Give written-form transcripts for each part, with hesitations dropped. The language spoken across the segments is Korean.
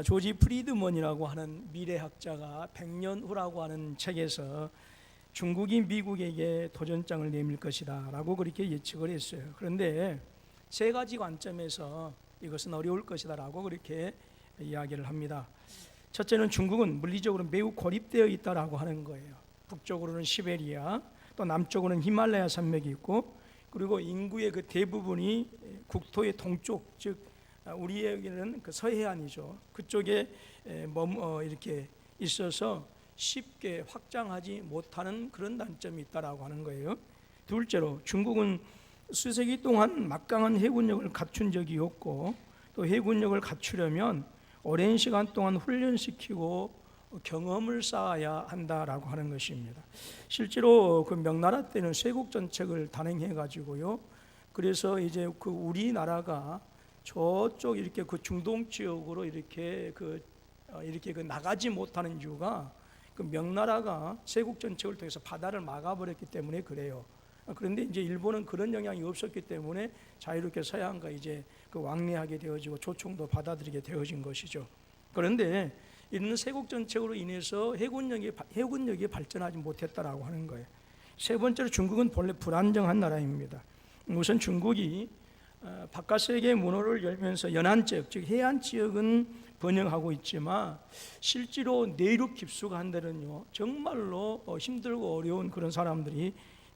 조지 프리드먼이라고 하는 미래학자가 100년 후라고 하는 책에서 중국이 미국에게 도전장을 내밀 것이다 라고 그렇게 예측을 했어요. 그런데 세 가지 관점에서 이것은 어려울 것이다 라고 그렇게 이야기를 합니다. 첫째는 중국은 물리적으로 매우 고립되어 있다라고 하는 거예요. 북쪽으로는 시베리아, 또 남쪽으로는 히말라야 산맥이 있고, 그리고 인구의 그 대부분이 국토의 동쪽, 즉 우리에게는 그 서해안이죠. 그쪽에 이렇게 있어서 쉽게 확장하지 못하는 그런 단점이 있다라고 하는 거예요. 둘째로 중국은 수세기 동안 막강한 해군력을 갖춘 적이 없고, 또 해군력을 갖추려면 오랜 시간 동안 훈련시키고 경험을 쌓아야 한다라고 하는 것입니다. 실제로 그 명나라 때는 쇄국전책을 단행해 가지고요. 그래서 이제 그 우리나라가 저쪽 이렇게 그 중동 지역으로 이렇게 나가지 못하는 이유가 그 명나라가 쇄국전책을 통해서 바다를 막아버렸기 때문에 그래요. 그런데 이제 일본은 그런 영향이 없었기 때문에 자유롭게 서양과 이제 그 왕래하게 되어지고 조총도 받아들이게 되어진 것이죠. 그런데 이런 쇄국전책으로 인해서 해군력이 발전하지 못했다라고 하는 거예요. 세 번째로 중국은 본래 불안정한 나라입니다. 우선 중국이 바깥 세계의 문호를 열면서 연안 지역, 즉 해안 지역은 번영하고 있지만 실제로 내륙 깊숙한 데는요 정말로 힘들고 어려운 그런 사람들이,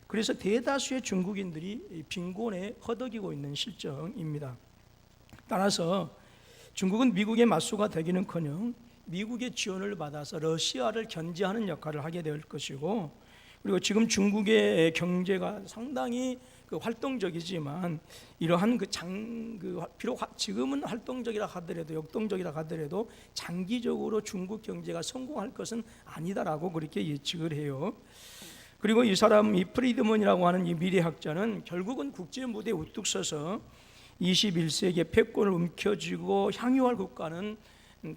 그래서 대다수의 중국인들이 빈곤에 허덕이고 있는 실정입니다. 따라서 중국은 미국의 맞수가 되기는커녕 미국의 지원을 받아서 러시아를 견제하는 역할을 하게 될 것이고, 그리고 지금 중국의 경제가 상당히 활동적이지만 이러한 비록 지금은 활동적이라 하더라도 역동적이라 하더라도 장기적으로 중국 경제가 성공할 것은 아니다라고 그렇게 예측을 해요. 그리고 이 프리드먼이라고 하는 이 미래학자는 결국은 국제 무대에 우뚝 서서 21세기의 패권을 움켜쥐고 향유할 국가는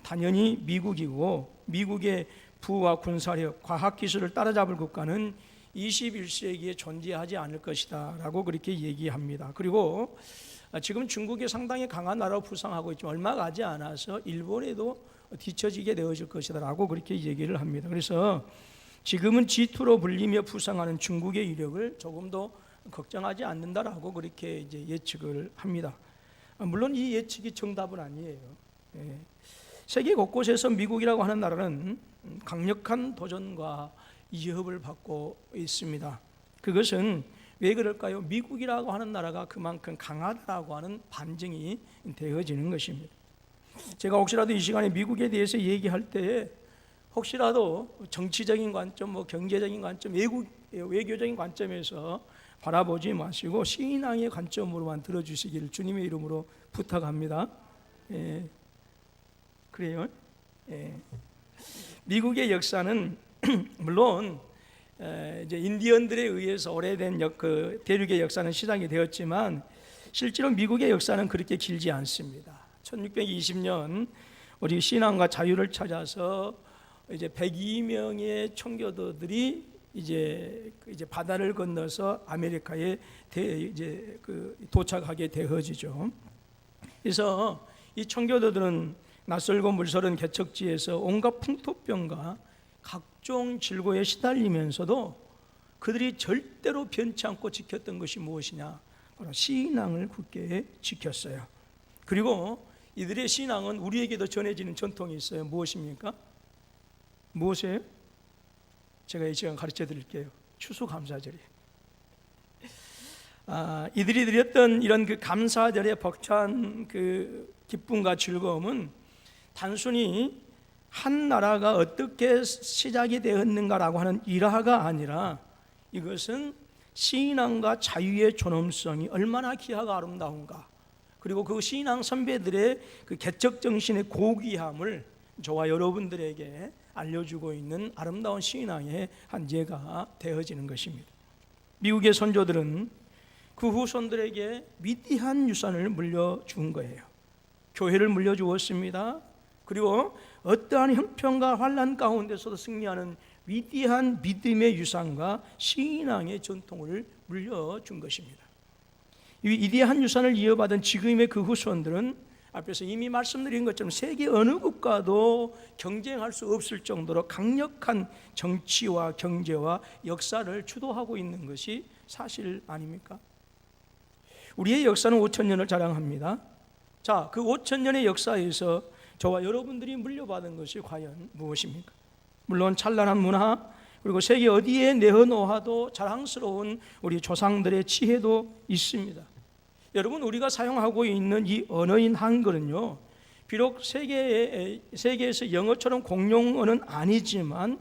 당연히 미국이고, 미국의 부와 군사력, 과학기술을 따라잡을 국가는 21세기에 존재하지 않을 것이다 라고 그렇게 얘기합니다. 그리고 지금 중국이 상당히 강한 나라로 부상하고 있지만 얼마 가지 않아서 일본에도 뒤처지게 되어질 것이다 라고 그렇게 얘기를 합니다. 그래서 지금은 G2로 불리며 부상하는 중국의 이력을 조금도 걱정하지 않는다라고 그렇게 이제 예측을 합니다. 물론 이 예측이 정답은 아니에요. 세계 곳곳에서 미국이라고 하는 나라는 강력한 도전과 위협을 받고 있습니다. 그것은 왜 그럴까요? 미국이라고 하는 나라가 그만큼 강하다라고 하는 반증이 되어지는 것입니다. 제가 혹시라도 이 시간에 미국에 대해서 얘기할 때 혹시라도 정치적인 관점, 경제적인 관점, 외교적인 관점에서 바라보지 마시고 신앙의 관점으로만 들어주시기를 주님의 이름으로 부탁합니다. 그래요. 미국의 역사는 물론 이제 인디언들에 의해서 오래된 대륙의 역사는 시작이 되었지만 실제로 미국의 역사는 그렇게 길지 않습니다. 1620년 우리 신앙과 자유를 찾아서 이제 102명의 청교도들이 이제 바다를 건너서 아메리카에 도착하게 되어지죠. 그래서 이 청교도들은 낯설고 물서른 개척지에서 온갖 풍토병과 각종 질고에 시달리면서도 그들이 절대로 변치 않고 지켰던 것이 무엇이냐? 바로 신앙을 굳게 지켰어요. 그리고 이들의 신앙은 우리에게도 전해지는 전통이 있어요. 무엇입니까? 무엇이에요? 제가 이 시간 가르쳐 드릴게요. 추수감사절이에요. 이들이 드렸던 이런 그 감사절의 벅찬 그 기쁨과 즐거움은 단순히 한 나라가 어떻게 시작이 되었는가라고 하는 일화가 아니라 이것은 신앙과 자유의 존엄성이 얼마나 귀하고 아름다운가, 그리고 그 신앙 선배들의 그 개척 정신의 고귀함을 저와 여러분들에게 알려주고 있는 아름다운 신앙의 한 예가 되어지는 것입니다. 미국의 선조들은 그 후손들에게 위대한 유산을 물려준 거예요. 교회를 물려주었습니다. 그리고 어떠한 형편과 환난 가운데서도 승리하는 위대한 믿음의 유산과 신앙의 전통을 물려준 것입니다. 이 위대한 유산을 이어받은 지금의 그 후손들은 앞에서 이미 말씀드린 것처럼 세계 어느 국가도 경쟁할 수 없을 정도로 강력한 정치와 경제와 역사를 주도하고 있는 것이 사실 아닙니까? 우리의 역사는 5,000년을 자랑합니다. 자, 그 5,000년의 역사에서 저와 여러분들이 물려받은 것이 과연 무엇입니까? 물론 찬란한 문화, 그리고 세계 어디에 내어놓아도 자랑스러운 우리 조상들의 지혜도 있습니다. 여러분, 우리가 사용하고 있는 이 언어인 한글은요, 비록 세계에서 영어처럼 공용어는 아니지만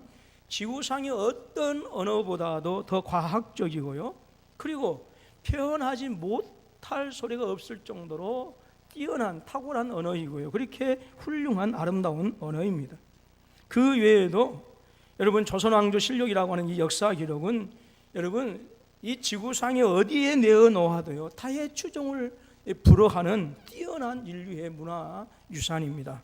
지구상의 어떤 언어보다도 더 과학적이고요, 그리고 표현하지 못할 소리가 없을 정도로 뛰어난 탁월한 언어이고요, 그렇게 훌륭한 아름다운 언어입니다. 그 외에도 여러분, 조선왕조실록이라고 하는 이 역사 기록은 여러분, 이 지구상에 어디에 내어놓아도요 타의 추종을 불허하는 뛰어난 인류의 문화 유산입니다.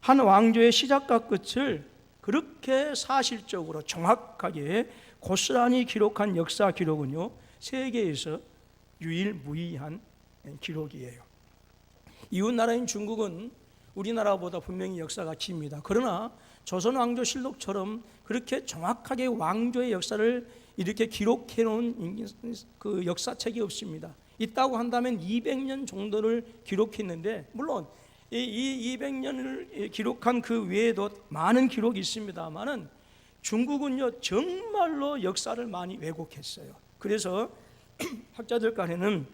한 왕조의 시작과 끝을 그렇게 사실적으로 정확하게 고스란히 기록한 역사 기록은요, 세계에서 유일무이한 기록이에요. 이웃나라인 중국은 우리나라보다 분명히 역사가 깁니다. 그러나 조선왕조실록처럼 그렇게 정확하게 왕조의 역사를 이렇게 기록해 놓은 그 역사책이 없습니다. 있다고 한다면 200년 정도를 기록했는데, 물론 이 200년을 기록한 그 외에도 많은 기록이 있습니다만은 중국은요 정말로 역사를 많이 왜곡했어요. 그래서 학자들 간에는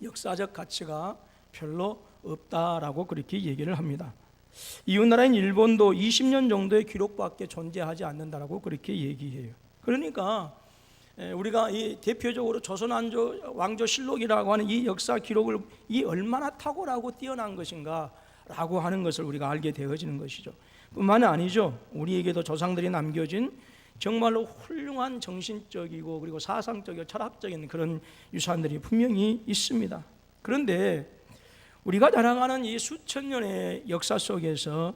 역사적 가치가 별로 없다라고 그렇게 얘기를 합니다. 이웃나라인 일본도 20년 정도의 기록밖에 존재하지 않는다라고 그렇게 얘기해요. 그러니까 우리가 이 대표적으로 조선왕조실록이라고 하는 이 역사 기록을 이 얼마나 탁월하고 뛰어난 것인가라고 하는 것을 우리가 알게 되어지는 것이죠. 뿐만 아니죠, 우리에게도 조상들이 남겨진 정말로 훌륭한 정신적이고 그리고 사상적이고 철학적인 그런 유산들이 분명히 있습니다. 그런데 우리가 자랑하는 이 수천 년의 역사 속에서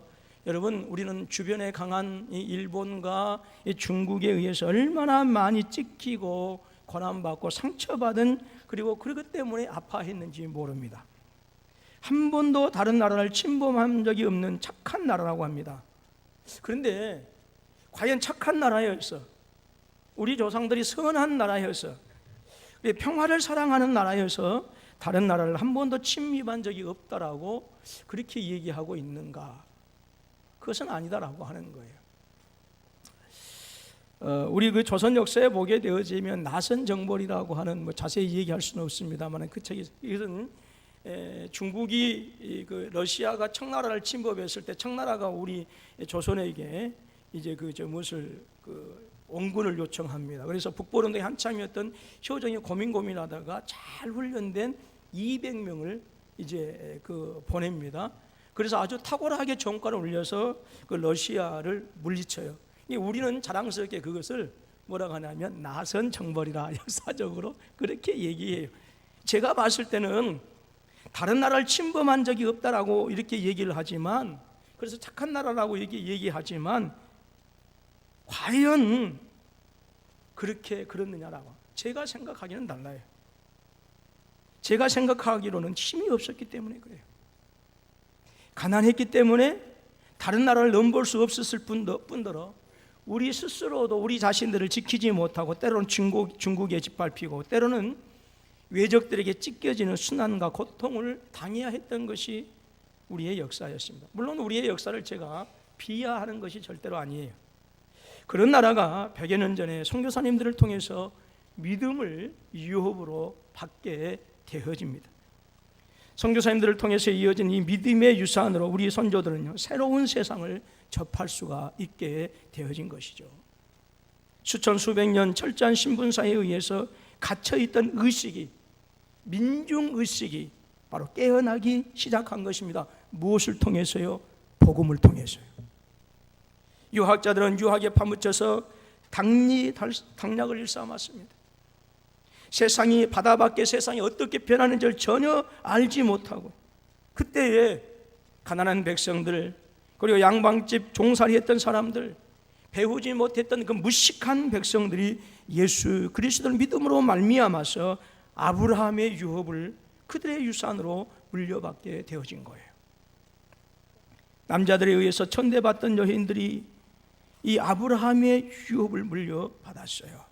여러분, 우리는 주변에 강한 이 일본과 이 중국에 의해서 얼마나 많이 찢기고 고난받고 상처받은, 그리고 그것 때문에 아파했는지 모릅니다. 한 번도 다른 나라를 침범한 적이 없는 착한 나라라고 합니다. 그런데 과연 착한 나라였어? 우리 조상들이 선한 나라였어? 평화를 사랑하는 나라여서 다른 나라를 한 번도 침입한 적이 없다라고 그렇게 얘기하고 있는가? 그것은 아니다라고 하는 거예요. 우리 그 조선 역사에 보게 되어지면 나선 정벌이라고 하는 자세히 얘기할 수는 없습니다만 그 책이, 이것은 중국이 그 러시아가 청나라를 침범했을 때 청나라가 우리 조선에게 이제 무엇을 원군을 요청합니다. 그래서 북부운동이 한참이었던 효정이 고민하다가 잘 훈련된 200명을 이제 보냅니다. 그래서 아주 탁월하게 전과를 올려서 그 러시아를 물리쳐요. 우리는 자랑스럽게 그것을 뭐라고 하냐면 나선 정벌이라 역사적으로 그렇게 얘기해요. 제가 봤을 때는 다른 나라를 침범한 적이 없다라고 이렇게 얘기를 하지만, 그래서 착한 나라라고 얘기하지만 과연 그렇게 그렇느냐라고 제가 생각하기는 달라요. 제가 생각하기로는 힘이 없었기 때문에 그래요. 가난했기 때문에 다른 나라를 넘볼 수 없었을 뿐더러 우리 스스로도 우리 자신들을 지키지 못하고 때로는 중국에 짓밟히고 때로는 외적들에게 찢겨지는 순환과 고통을 당해야 했던 것이 우리의 역사였습니다. 물론 우리의 역사를 제가 비하하는 것이 절대로 아니에요. 그런 나라가 100여 년 전에 선교사님들을 통해서 믿음을 유업으로 받게 되어집니다. 선교사님들을 통해서 이어진 이 믿음의 유산으로 우리 선조들은요 새로운 세상을 접할 수가 있게 되어진 것이죠. 수천 수백 년 철저한 신분사에 의해서 갇혀있던 의식이, 민중의식이 바로 깨어나기 시작한 것입니다. 무엇을 통해서요? 복음을 통해서요. 유학자들은 유학에 파묻혀서 당락을 일삼았습니다. 세상이, 바다 밖의 세상이 어떻게 변하는지를 전혀 알지 못하고 그때에 가난한 백성들, 그리고 양방집 종살이 했던 사람들, 배우지 못했던 그 무식한 백성들이 예수 그리스도를 믿음으로 말미암아서 아브라함의 유업을 그들의 유산으로 물려받게 되어진 거예요. 남자들에 의해서 천대받던 여인들이 이 아브라함의 유업을 물려받았어요.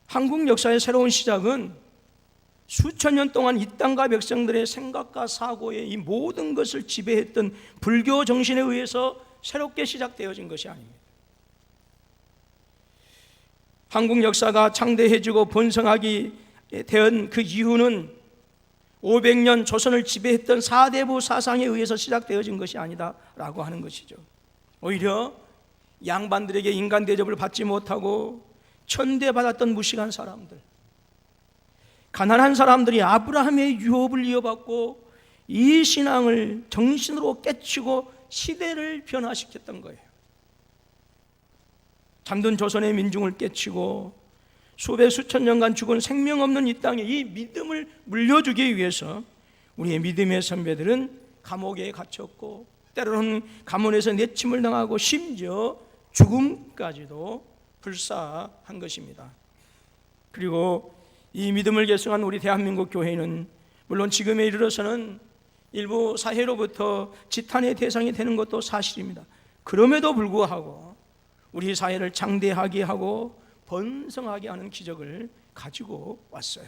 한국 역사의 새로운 시작은 수천 년 동안 이 땅과 백성들의 생각과 사고의 이 모든 것을 지배했던 불교 정신에 의해서 새롭게 시작되어진 것이 아닙니다. 한국 역사가 창대해지고 번성하게 된 그 이유는 500년 조선을 지배했던 사대부 사상에 의해서 시작되어진 것이 아니다라고 하는 것이죠. 오히려 양반들에게 인간 대접을 받지 못하고 천대받았던 무식한 사람들, 가난한 사람들이 아브라함의 유업을 이어받고 이 신앙을 정신으로 깨치고 시대를 변화시켰던 거예요. 잠든 조선의 민중을 깨치고 수백 수천 년간 죽은 생명 없는 이 땅에 이 믿음을 물려주기 위해서 우리의 믿음의 선배들은 감옥에 갇혔고 때로는 가문에서 내침을 당하고 심지어 죽음까지도 불사한 것입니다. 그리고 이 믿음을 계승한 우리 대한민국 교회는 물론 지금에 이르러서는 일부 사회로부터 지탄의 대상이 되는 것도 사실입니다. 그럼에도 불구하고 우리 사회를 장대하게 하고 번성하게 하는 기적을 가지고 왔어요.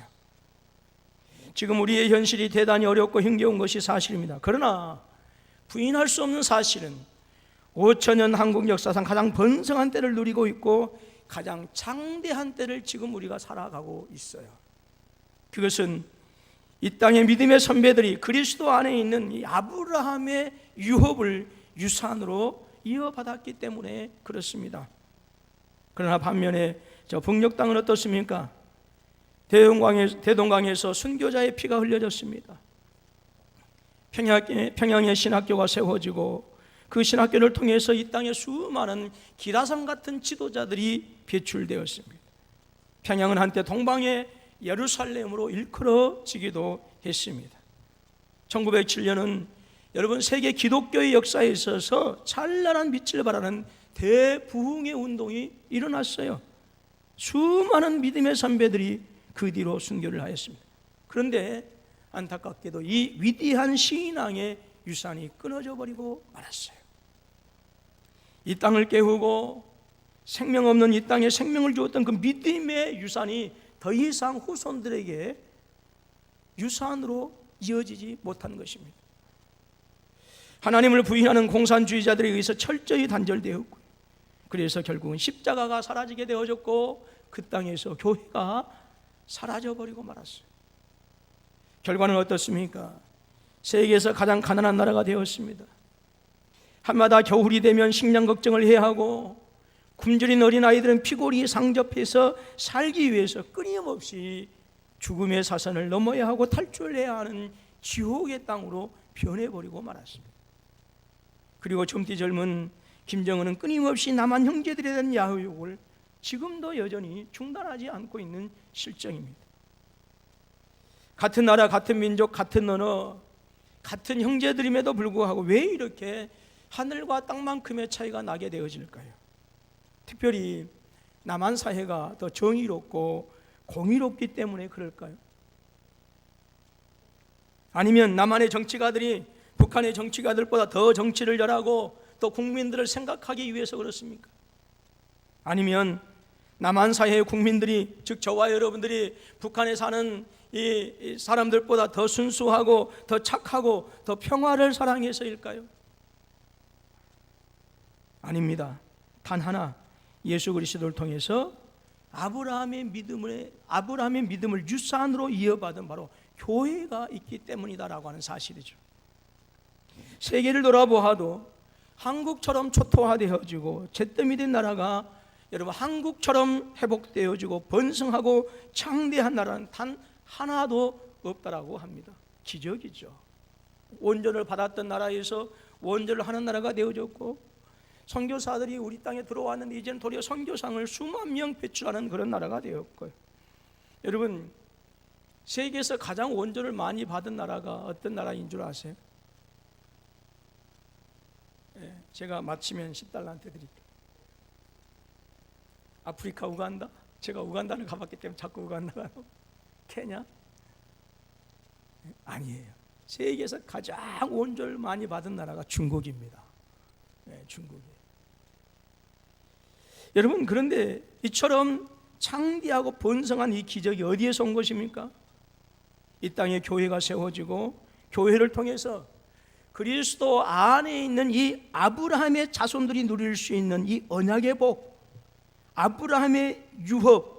지금 우리의 현실이 대단히 어렵고 힘겨운 것이 사실입니다. 그러나 부인할 수 없는 사실은 5천년 한국 역사상 가장 번성한 때를 누리고 있고 가장 장대한 때를 지금 우리가 살아가고 있어요. 그것은 이 땅의 믿음의 선배들이 그리스도 안에 있는 이 아브라함의 유업을 유산으로 이어받았기 때문에 그렇습니다. 그러나 반면에 저 북녘 땅은 어떻습니까? 대동강에서 순교자의 피가 흘려졌습니다. 평양의 신학교가 세워지고 그 신학교를 통해서 이 땅에 수많은 기라성 같은 지도자들이 배출되었습니다. 평양은 한때 동방의 예루살렘으로 일컬어지기도 했습니다. 1907년은 여러분 세계 기독교의 역사에 있어서 찬란한 빛을 발하는 대부흥의 운동이 일어났어요. 수많은 믿음의 선배들이 그 뒤로 순교를 하였습니다. 그런데 안타깝게도 이 위대한 신앙의 유산이 끊어져 버리고 말았어요. 이 땅을 깨우고 생명 없는 이 땅에 생명을 주었던 그 믿음의 유산이 더 이상 후손들에게 유산으로 이어지지 못한 것입니다. 하나님을 부인하는 공산주의자들에 의해서 철저히 단절되었고, 그래서 결국은 십자가가 사라지게 되어졌고 그 땅에서 교회가 사라져버리고 말았어요. 결과는 어떻습니까? 세계에서 가장 가난한 나라가 되었습니다. 한마다 겨울이 되면 식량 걱정을 해야 하고 굶주린 어린아이들은 피골이 상접해서 살기 위해서 끊임없이 죽음의 사선을 넘어야 하고 탈출해야 하는 지옥의 땅으로 변해버리고 말았습니다. 그리고 젊디 젊은 김정은은 끊임없이 남한 형제들에 대한 야유욕을 지금도 여전히 중단하지 않고 있는 실정입니다. 같은 나라, 같은 민족, 같은 언어, 같은 형제들임에도 불구하고 왜 이렇게 하늘과 땅만큼의 차이가 나게 되어질까요? 특별히 남한 사회가 더 정의롭고 공의롭기 때문에 그럴까요? 아니면 남한의 정치가들이 북한의 정치가들보다 더 정치를 잘하고 또 국민들을 생각하기 위해서 그렇습니까? 아니면 남한 사회의 국민들이, 즉 저와 여러분들이 북한에 사는 이 사람들보다 더 순수하고 더 착하고 더 평화를 사랑해서일까요? 아닙니다. 단 하나, 예수 그리스도를 통해서 아브라함의 믿음을 유산으로 이어받은 바로 교회가 있기 때문이다라고 하는 사실이죠. 세계를 돌아보아도 한국처럼 초토화되어지고 잿더미 된 나라가 여러분 한국처럼 회복되어지고 번성하고 창대한 나라는 단 하나도 없다라고 합니다. 기적이죠. 원전을 받았던 나라에서 원전을 하는 나라가 되어졌고 선교사들이 우리 땅에 들어왔는데 이제는 도리어 선교상을 수만 명 배출하는 그런 나라가 되었고요. 여러분 세계에서 가장 원전을 많이 받은 나라가 어떤 나라인 줄 아세요? 제가 마치면 $10한테 드릴게요. 아프리카 우간다? 제가 우간다를 가봤기 때문에 자꾸 우간다가 케냐? 아니에요. 세계에서 가장 원조를 많이 받은 나라가 중국입니다. 중국이에요. 여러분, 그런데 이처럼 창대하고 번성한 이 기적이 어디에서 온 것입니까? 이 땅에 교회가 세워지고 교회를 통해서 그리스도 안에 있는 이 아브라함의 자손들이 누릴 수 있는 이 언약의 복, 아브라함의 유업,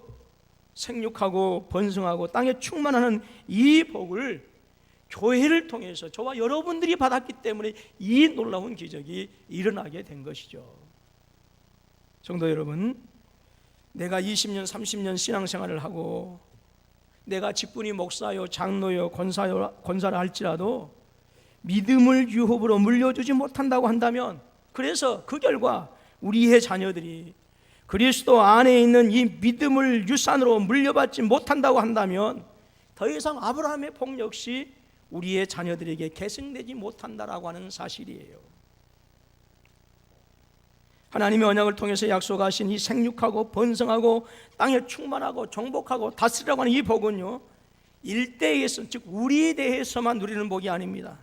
생육하고 번성하고 땅에 충만하는 이 복을 교회를 통해서 저와 여러분들이 받았기 때문에 이 놀라운 기적이 일어나게 된 것이죠. 성도 여러분, 내가 20년, 30년 신앙생활을 하고 내가 직분이 목사요, 장로요, 권사를 할지라도 믿음을 유업으로 물려주지 못한다고 한다면, 그래서 그 결과 우리의 자녀들이 그리스도 안에 있는 이 믿음을 유산으로 물려받지 못한다고 한다면 더 이상 아브라함의 복 역시 우리의 자녀들에게 계승되지 못한다라고 하는 사실이에요. 하나님의 언약을 통해서 약속하신 이 생육하고 번성하고 땅에 충만하고 정복하고 다스리라고 하는 이 복은요, 일대에서, 즉 우리에 대해서만 누리는 복이 아닙니다.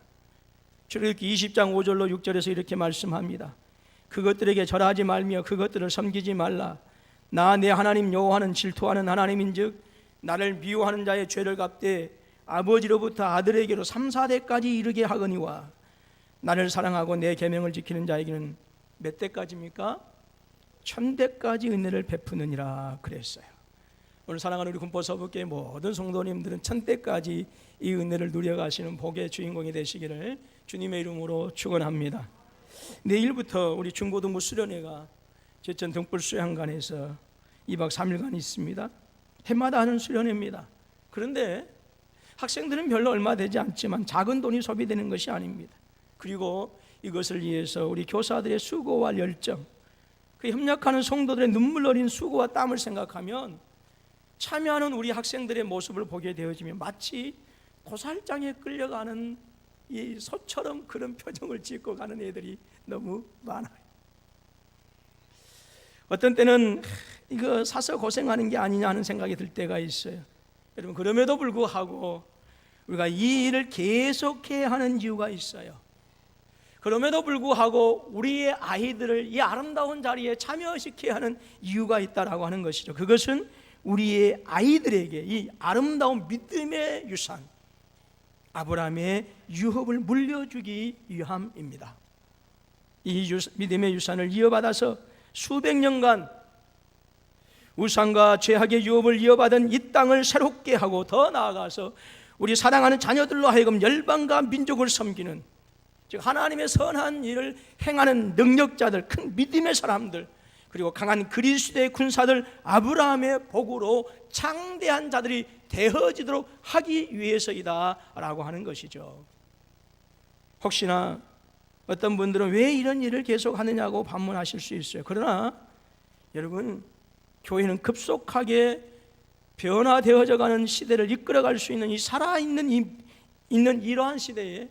출애굽기 20장 5절로 6절에서 이렇게 말씀합니다. 그것들에게 절하지 말며 그것들을 섬기지 말라. 나 내 하나님 여호와는 질투하는 하나님인즉 나를 미워하는 자의 죄를 갚되 아버지로부터 아들에게로 3, 4대까지 이르게 하거니와 나를 사랑하고 내 계명을 지키는 자에게는 몇 대까지입니까? 1000대까지 은혜를 베푸느니라 그랬어요. 오늘 사랑하는 우리 군포서부교회 모든 성도님들은 1000대까지 이 은혜를 누려가시는 복의 주인공이 되시기를 주님의 이름으로 축원합니다. 내일부터 우리 중고등부 수련회가 제천 등불 수양관에서 2박 3일간 있습니다. 해마다 하는 수련회입니다. 그런데 학생들은 별로 얼마 되지 않지만 작은 돈이 소비되는 것이 아닙니다. 그리고 이것을 위해서 우리 교사들의 수고와 열정, 그 협력하는 성도들의 눈물 어린 수고와 땀을 생각하면 참여하는 우리 학생들의 모습을 보게 되어지면 마치 도살장에 끌려가는 이 소처럼 그런 표정을 짓고 가는 애들이 너무 많아요. 어떤 때는 이거 사서 고생하는 게 아니냐 하는 생각이 들 때가 있어요. 여러분, 그럼에도 불구하고 우리가 이 일을 계속해야 하는 이유가 있어요. 그럼에도 불구하고 우리의 아이들을 이 아름다운 자리에 참여시켜야 하는 이유가 있다라고 하는 것이죠. 그것은 우리의 아이들에게 이 아름다운 믿음의 유산, 아브라함의 유업을 물려주기 위함입니다. 이 믿음의 유산을 이어받아서 수백 년간 우상과 죄악의 유업을 이어받은 이 땅을 새롭게 하고 더 나아가서 우리 사랑하는 자녀들로 하여금 열방과 민족을 섬기는, 즉 하나님의 선한 일을 행하는 능력자들, 큰 믿음의 사람들, 그리고 강한 그리스도의 군사들, 아브라함의 복으로 창대한 자들이 되어지도록 하기 위해서이다 라고 하는 것이죠. 혹시나 어떤 분들은 왜 이런 일을 계속 하느냐고 반문하실 수 있어요. 그러나 여러분, 교회는 급속하게 변화되어져 가는 시대를 이끌어갈 수 있는 이 살아있는 이러한 시대에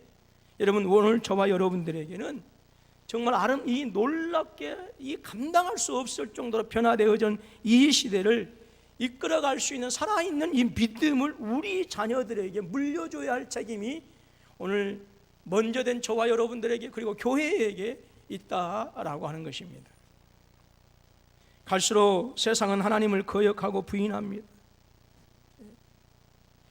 여러분, 오늘 저와 여러분들에게는 정말 이 놀랍게 이 감당할 수 없을 정도로 변화되어진 이 시대를 이끌어갈 수 있는 살아있는 이 믿음을 우리 자녀들에게 물려줘야 할 책임이 오늘 먼저 된 저와 여러분들에게, 그리고 교회에게 있다라고 하는 것입니다. 갈수록 세상은 하나님을 거역하고 부인합니다.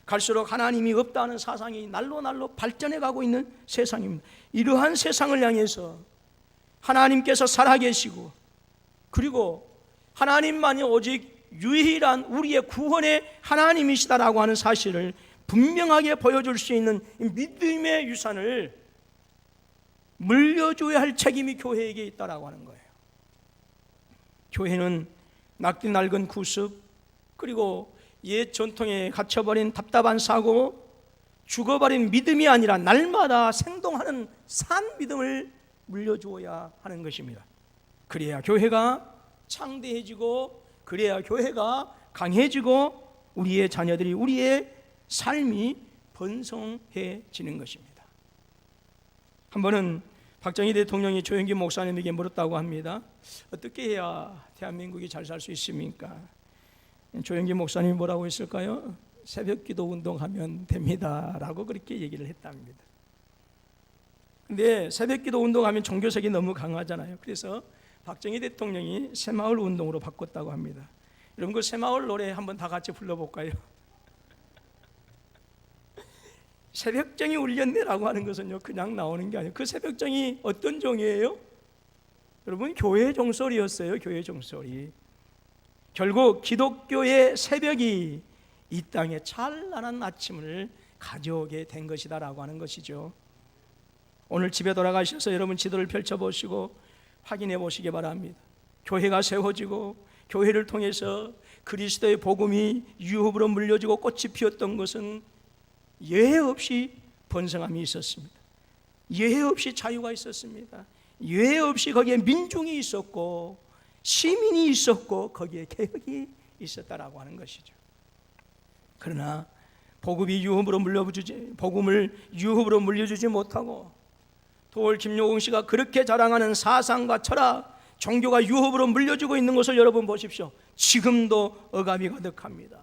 갈수록 하나님이 없다는 사상이 날로 발전해 가고 있는 세상입니다. 이러한 세상을 향해서 하나님께서 살아계시고, 그리고 하나님만이 오직 유일한 우리의 구원의 하나님이시다라고 하는 사실을 분명하게 보여줄 수 있는 믿음의 유산을 물려줘야 할 책임이 교회에게 있다라고 하는 거예요. 교회는 낙디 낡은 구습, 그리고 옛 전통에 갇혀버린 답답한 사고, 죽어버린 믿음이 아니라 날마다 생동하는 산 믿음을 물려주어야 하는 것입니다. 그래야 교회가 창대해지고, 그래야 교회가 강해지고, 우리의 자녀들이, 우리의 삶이 번성해지는 것입니다. 한 번은 박정희 대통령이 조영기 목사님에게 물었다고 합니다. 어떻게 해야 대한민국이 잘 살 수 있습니까? 조영기 목사님이 뭐라고 했을까요? 새벽기도 운동하면 됩니다라고 그렇게 얘기를 했답니다. 근데 새벽기도 운동하면 종교색이 너무 강하잖아요. 그래서 박정희 대통령이 새마을 운동으로 바꿨다고 합니다. 여러분 그 새마을 노래 한번 다 같이 불러볼까요? 새벽정이 울렸네라고 하는 것은요 그냥 나오는 게 아니에요. 그 새벽정이 어떤 종이에요? 여러분 교회 종소리였어요. 교회 종소리. 결국 기독교의 새벽이 이 땅에 찬란한 아침을 가져오게 된 것이다 라고 하는 것이죠. 오늘 집에 돌아가셔서 여러분 지도를 펼쳐보시고 확인해 보시기 바랍니다. 교회가 세워지고 교회를 통해서 그리스도의 복음이 유업으로 물려지고 꽃이 피었던 것은 예외 없이 번성함이 있었습니다. 예외 없이 자유가 있었습니다. 예외 없이 거기에 민중이 있었고 시민이 있었고 거기에 개혁이 있었다라고 하는 것이죠. 그러나 복음을 유업으로 물려주지 못하고 도올 김용웅 씨가 그렇게 자랑하는 사상과 철학, 종교가 유업으로 물려주고 있는 것을 여러분 보십시오. 지금도 억압이 가득합니다.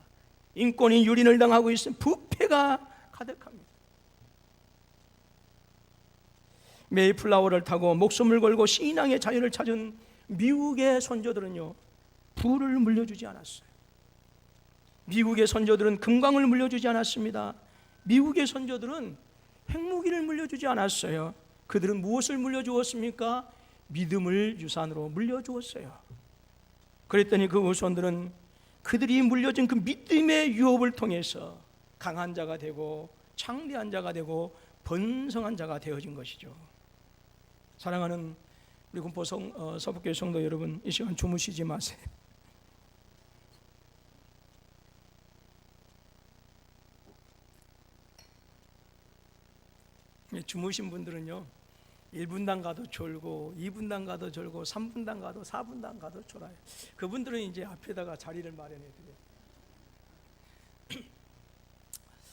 인권이 유린을 당하고 있습니다. 부패가 가득합니다. 메이플라워를 타고 목숨을 걸고 신앙의 자유를 찾은 미국의 선조들은요 부를 물려주지 않았어요. 미국의 선조들은 금광을 물려주지 않았습니다. 미국의 선조들은 핵무기를 물려주지 않았어요. 그들은 무엇을 물려주었습니까? 믿음을 유산으로 물려주었어요. 그랬더니 그 후손들은 그들이 물려준 그 믿음의 유업을 통해서 강한 자가 되고 창대한 자가 되고 번성한 자가 되어진 것이죠. 사랑하는 우리 군포 서북교회 성도 여러분, 이 시간 주무시지 마세요. 주무신 분들은요 1분당 가도 졸고 2분당 가도 졸고 3분당 가도 4분당 가도 졸아요. 그분들은 이제 앞에다가 자리를 마련해 드려요.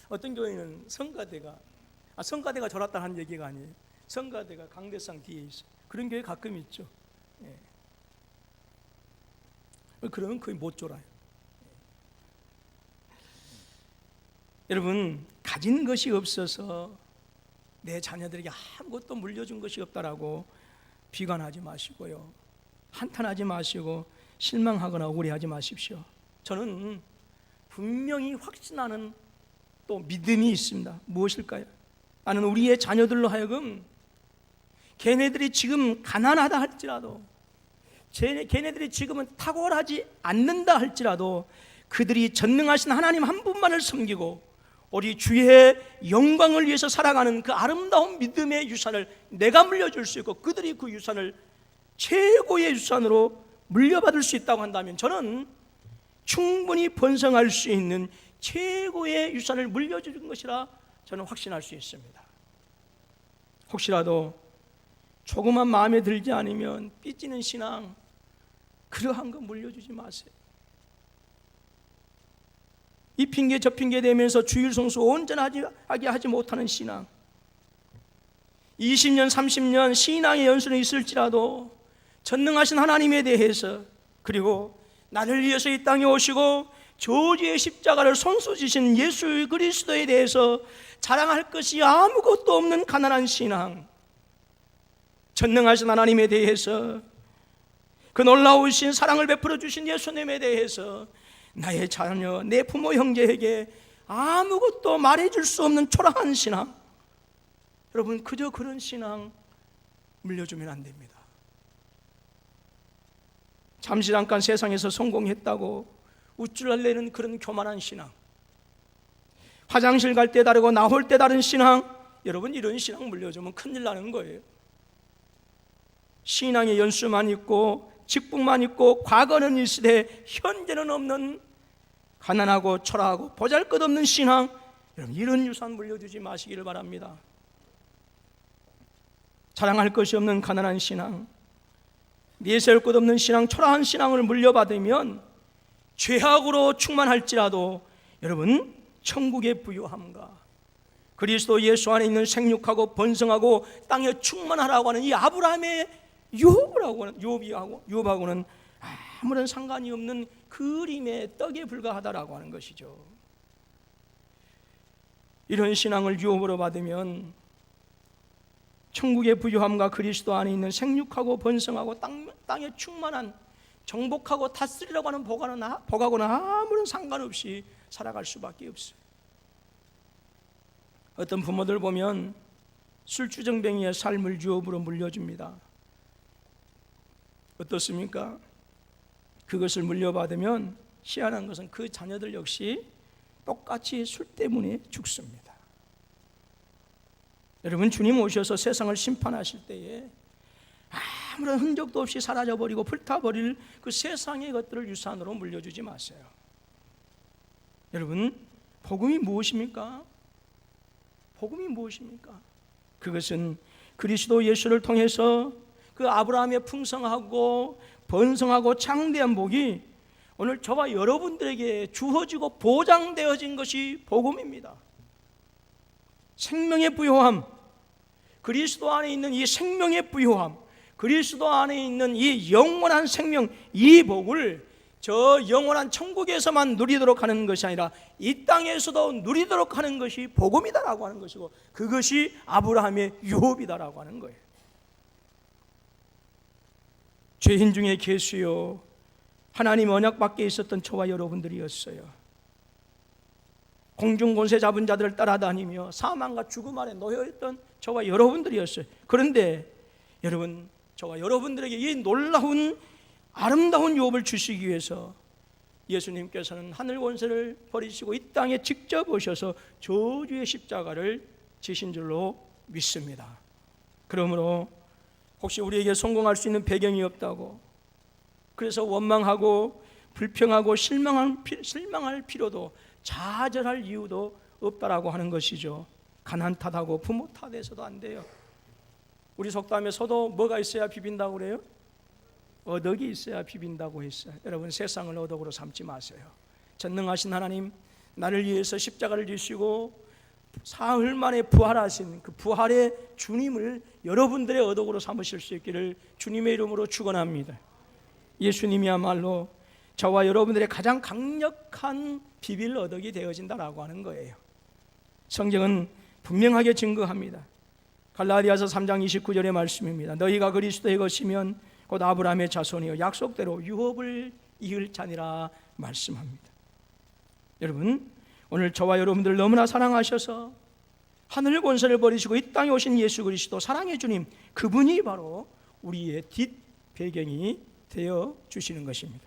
어떤 교회는 성가대가 졸았다는 얘기가 아니에요. 성가대가 강대상 뒤에 있어요. 그런 교회 가끔 있죠. 예. 그러면 거의 못 졸아요. 여러분 가진 것이 없어서 내 자녀들에게 아무것도 물려준 것이 없다라고 비관하지 마시고요, 한탄하지 마시고 실망하거나 억울해하지 마십시오. 저는 분명히 확신하는 또 믿음이 있습니다. 무엇일까요? 나는 우리의 자녀들로 하여금 걔네들이 지금 가난하다 할지라도, 걔네들이 지금은 탁월하지 않는다 할지라도 그들이 전능하신 하나님 한 분만을 섬기고 우리 주의 영광을 위해서 살아가는 그 아름다운 믿음의 유산을 내가 물려줄 수 있고 그들이 그 유산을 최고의 유산으로 물려받을 수 있다고 한다면 저는 충분히 번성할 수 있는 최고의 유산을 물려주는 것이라 저는 확신할 수 있습니다. 혹시라도 조금만 마음에 들지 않으면 삐지는 신앙, 그러한 거 물려주지 마세요. 이 핑계 저 핑계 대면서 주일 성수 온전하게 하지 못하는 신앙, 20년 30년 신앙의 연수는 있을지라도 전능하신 하나님에 대해서, 그리고 나를 위해서 이 땅에 오시고 저주의 십자가를 손수지신 예수 그리스도에 대해서 자랑할 것이 아무것도 없는 가난한 신앙, 전능하신 하나님에 대해서, 그 놀라우신 사랑을 베풀어 주신 예수님에 대해서 나의 자녀, 내 부모 형제에게 아무것도 말해줄 수 없는 초라한 신앙, 여러분 그저 그런 신앙 물려주면 안 됩니다. 잠시 잠깐 세상에서 성공했다고 우쭐할래는 그런 교만한 신앙, 화장실 갈 때 다르고 나올 때 다른 신앙, 여러분 이런 신앙 물려주면 큰일 나는 거예요. 신앙의 연수만 있고 직분만 있고 과거는 있으되 현재는 없는 가난하고 초라하고 보잘것없는 신앙, 여러분 이런 유산 물려주지 마시기를 바랍니다. 자랑할 것이 없는 가난한 신앙, 내세울 것 없는 신앙, 초라한 신앙을 물려받으면 죄악으로 충만할지라도 여러분 천국의 부유함과 그리스도 예수 안에 있는 생육하고 번성하고 땅에 충만하라고 하는 이 아브라함의 유업하고는 아무런 상관이 없는 그림의 떡에 불과하다라고 하는 것이죠. 이런 신앙을 유업으로 받으면 천국의 부유함과 그리스도 안에 있는 생육하고 번성하고 땅에 충만한 정복하고 다스리라고 하는 복하고는 아무런 상관없이 살아갈 수밖에 없어요. 어떤 부모들 보면 술주정뱅이의 삶을 유업으로 물려줍니다. 어떻습니까? 그것을 물려받으면 희한한 것은 그 자녀들 역시 똑같이 술 때문에 죽습니다. 여러분, 주님 오셔서 세상을 심판하실 때에 아무런 흔적도 없이 사라져버리고 불타버릴 그 세상의 것들을 유산으로 물려주지 마세요. 여러분, 복음이 무엇입니까? 복음이 무엇입니까? 그것은 그리스도 예수를 통해서 그 아브라함의 풍성하고 번성하고 창대한 복이 오늘 저와 여러분들에게 주어지고 보장되어진 것이 복음입니다. 생명의 부요함, 그리스도 안에 있는 이 생명의 부요함, 그리스도 안에 있는 이 영원한 생명, 이 복을 저 영원한 천국에서만 누리도록 하는 것이 아니라 이 땅에서도 누리도록 하는 것이 복음이다라고 하는 것이고, 그것이 아브라함의 유업이다라고 하는 거예요. 죄인 중에 계수요, 하나님 언약 밖에 있었던 저와 여러분들이었어요. 공중권세 잡은 자들을 따라다니며 사망과 죽음 아래 놓여있던 저와 여러분들이었어요. 그런데 여러분, 저와 여러분들에게 이 놀라운 아름다운 유업을 주시기 위해서 예수님께서는 하늘 권세를 버리시고 이 땅에 직접 오셔서 저주의 십자가를 지신 줄로 믿습니다. 그러므로 혹시 우리에게 성공할 수 있는 배경이 없다고, 그래서 원망하고 불평하고 실망할 필요도, 좌절할 이유도 없다라고 하는 것이죠. 가난 탓하고 부모 탓해서도 안 돼요. 우리 속담에 서도 뭐가 있어야 비빈다고 그래요? 어덕이 있어야 비빈다고 했어요. 여러분, 세상을 어덕으로 삼지 마세요. 전능하신 하나님, 나를 위해서 십자가를 지시고 사흘 만에 부활하신 그 부활의 주님을 여러분들의 어덕으로 삼으실 수 있기를 주님의 이름으로 축원합니다. 예수님이야말로 저와 여러분들의 가장 강력한 비빌 어덕이 되어진다라고 하는 거예요. 성경은 분명하게 증거합니다. 갈라디아서 3장 29절의 말씀입니다. 너희가 그리스도의 것이면 곧 아브라함의 자손이요 약속대로 유업을 이을 자니라 말씀합니다. 여러분, 오늘 저와 여러분들 너무나 사랑하셔서 하늘 권세를 버리시고 이 땅에 오신 예수 그리스도, 사랑의 주님, 그분이 바로 우리의 뒷배경이 되어 주시는 것입니다.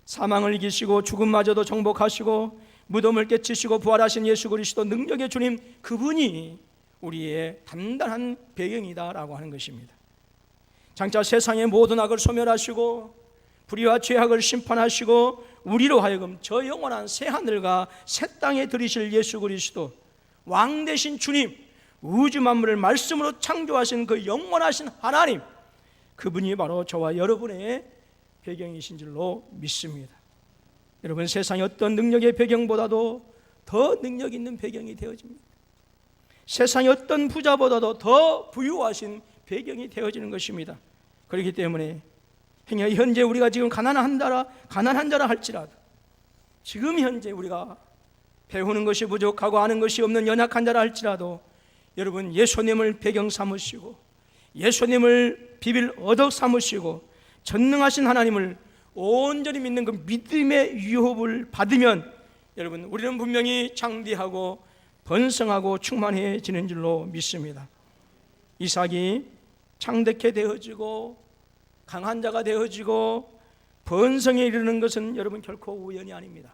사망을 이기시고 죽음마저도 정복하시고 무덤을 깨치시고 부활하신 예수 그리스도, 능력의 주님, 그분이 우리의 단단한 배경이다라고 하는 것입니다. 장차 세상의 모든 악을 소멸하시고 불의와 죄악을 심판하시고 우리로 하여금 저 영원한 새 하늘과 새 땅에 들이실 예수 그리스도, 왕 되신 주님, 우주 만물을 말씀으로 창조하신 그 영원하신 하나님, 그분이 바로 저와 여러분의 배경이신 줄로 믿습니다. 여러분, 세상의 어떤 능력의 배경보다도 더 능력 있는 배경이 되어집니다. 세상의 어떤 부자보다도 더 부유하신 배경이 되어지는 것입니다. 그렇기 때문에 현재 우리가 지금 가난한 자라 할지라도, 지금 현재 우리가 배우는 것이 부족하고 아는 것이 없는 연약한 자라 할지라도, 여러분, 예수님을 배경 삼으시고 예수님을 비빌 어덕 삼으시고 전능하신 하나님을 온전히 믿는 그 믿음의 유업을 받으면 여러분, 우리는 분명히 장대하고 번성하고 충만해지는 줄로 믿습니다. 이삭이 창대케 되어지고 강한 자가 되어지고 번성에 이르는 것은 여러분 결코 우연이 아닙니다.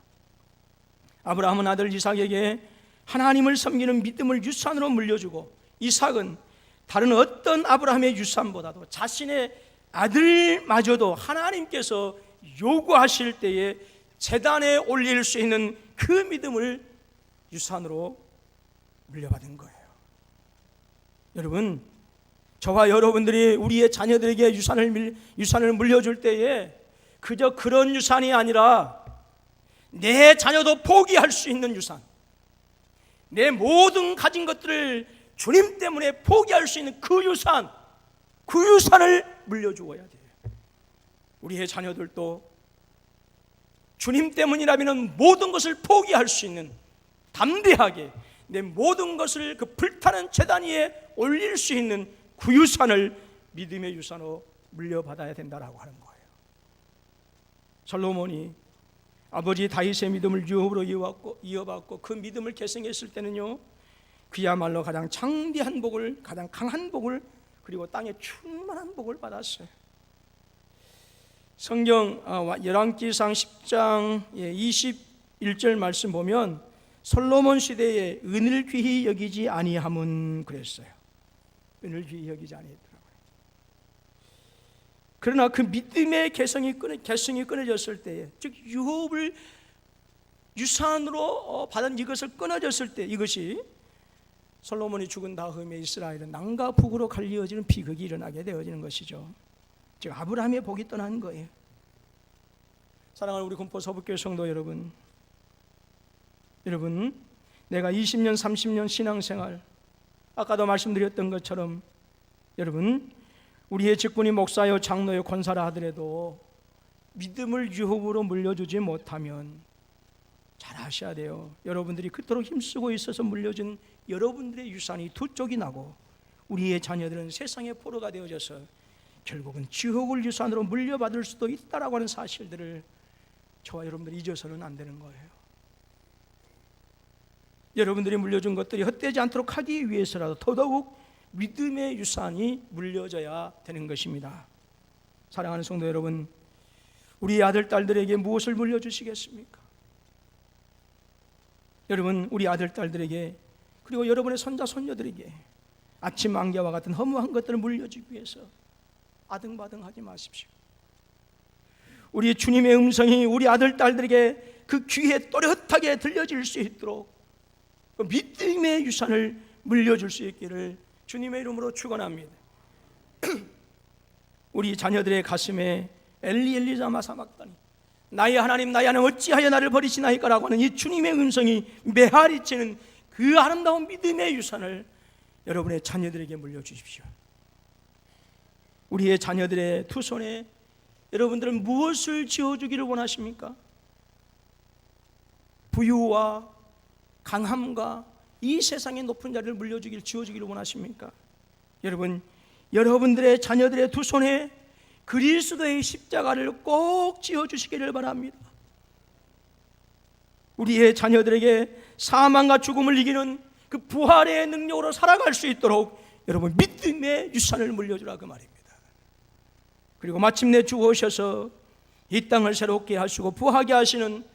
아브라함은 아들 이삭에게 하나님을 섬기는 믿음을 유산으로 물려주고, 이삭은 다른 어떤 아브라함의 유산보다도 자신의 아들마저도 하나님께서 요구하실 때에 제단에 올릴 수 있는 그 믿음을 유산으로 물려받은 거예요. 여러분, 저와 여러분들이 우리의 자녀들에게 유산을 물려줄 때에 그저 그런 유산이 아니라 내 자녀도 포기할 수 있는 유산, 내 모든 가진 것들을 주님 때문에 포기할 수 있는 그 유산을 물려주어야 돼요. 우리의 자녀들도 주님 때문이라면 모든 것을 포기할 수 있는, 담대하게 내 모든 것을 그 불타는 제단 위에 올릴 수 있는 그 유산을 믿음의 유산으로 물려받아야 된다라고 하는 거예요. 솔로몬이 아버지 다윗의 믿음을 유업으로 이어받고 그 믿음을 계승했을 때는요, 그야말로 가장 장대한 복을, 가장 강한 복을, 그리고 땅에 충만한 복을 받았어요. 성경 열왕기상 10장 21절 말씀 보면 솔로몬 시대에 은을 귀히 여기지 아니함은 그랬어요. 은을 귀히 여기지 아니했더라고요. 그러나 그 믿음의 개성이 끊어졌을 때에, 즉 유업을 유산으로 받은 이것을 끊어졌을 때, 이것이 솔로몬이 죽은 다음에 이스라엘은 남과 북으로 갈리어지는 비극이 일어나게 되어지는 것이죠. 즉 아브라함의 복이 떠난 거예요. 사랑하는 우리 군포 서북교회 성도 여러분, 내가 20년 30년 신앙생활, 아까도 말씀드렸던 것처럼 여러분, 우리의 직분이 목사요 장로요 권사라 하더라도 믿음을 유업으로 물려주지 못하면 잘 아셔야 돼요. 여러분들이 그토록 힘쓰고 있어서 물려준 여러분들의 유산이 두 쪽이 나고 우리의 자녀들은 세상의 포로가 되어져서 결국은 지옥을 유산으로 물려받을 수도 있다라고 하는 사실들을 저와 여러분들이 잊어서는 안 되는 거예요. 여러분들이 물려준 것들이 헛되지 않도록 하기 위해서라도 더더욱 믿음의 유산이 물려져야 되는 것입니다. 사랑하는 성도 여러분, 우리 아들 딸들에게 무엇을 물려주시겠습니까? 여러분, 우리 아들 딸들에게, 그리고 여러분의 손자 손녀들에게 아침 안개와 같은 허무한 것들을 물려주기 위해서 아등바등하지 마십시오. 우리 주님의 음성이 우리 아들 딸들에게 그 귀에 또렷하게 들려질 수 있도록 그 믿음의 유산을 물려줄 수 있기를 주님의 이름으로 축원합니다. 우리 자녀들의 가슴에 엘리 엘리 라마 사박다니, 나의 하나님 나의 하나님 어찌하여 나를 버리시나이까라고 하는 이 주님의 음성이 메아리치는 그 아름다운 믿음의 유산을 여러분의 자녀들에게 물려주십시오. 우리의 자녀들의 두 손에 여러분들은 무엇을 지어주기를 원하십니까? 부유와 강함과 이 세상의 높은 자리를 지어주기를 원하십니까? 여러분, 여러분들의 자녀들의 두 손에 그리스도의 십자가를 꼭 지어주시기를 바랍니다. 우리의 자녀들에게 사망과 죽음을 이기는 그 부활의 능력으로 살아갈 수 있도록 여러분 믿음의 유산을 물려주라 그 말입니다. 그리고 마침내 주 오셔서 이 땅을 새롭게 하시고 부하게 하시는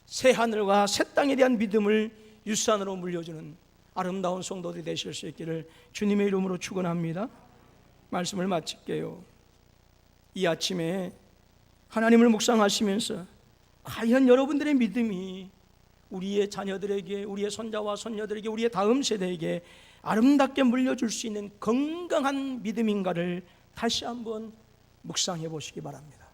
새 하늘과 새 땅에 대한 믿음을 유산으로 물려주는 아름다운 성도들이 되실 수 있기를 주님의 이름으로 축원합니다. 말씀을 마칠게요. 이 아침에 하나님을 묵상하시면서 과연 여러분들의 믿음이 우리의 자녀들에게, 우리의 손자와 손녀들에게, 우리의 다음 세대에게 아름답게 물려줄 수 있는 건강한 믿음인가를 다시 한번 묵상해 보시기 바랍니다.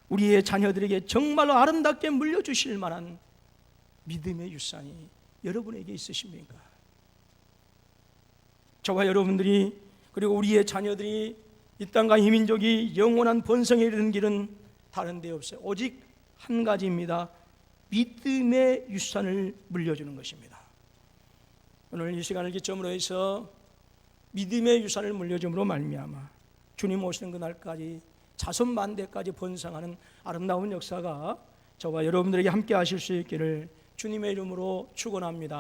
우리의 자녀들에게 정말로 아름답게 물려주실 만한 믿음의 유산이 여러분에게 있으십니까? 저와 여러분들이, 그리고 우리의 자녀들이 이 땅과 이 민족이 영원한 번성에 이르는 길은 다른 데 없어요. 오직 한 가지입니다. 믿음의 유산을 물려주는 것입니다. 오늘 이 시간을 기점으로 해서 믿음의 유산을 물려줌으로 말미암아 주님 오시는 그날까지 자손 만대까지 번성하는 아름다운 역사가 저와 여러분들에게 함께 하실 수 있기를 주님의 이름으로 축원합니다.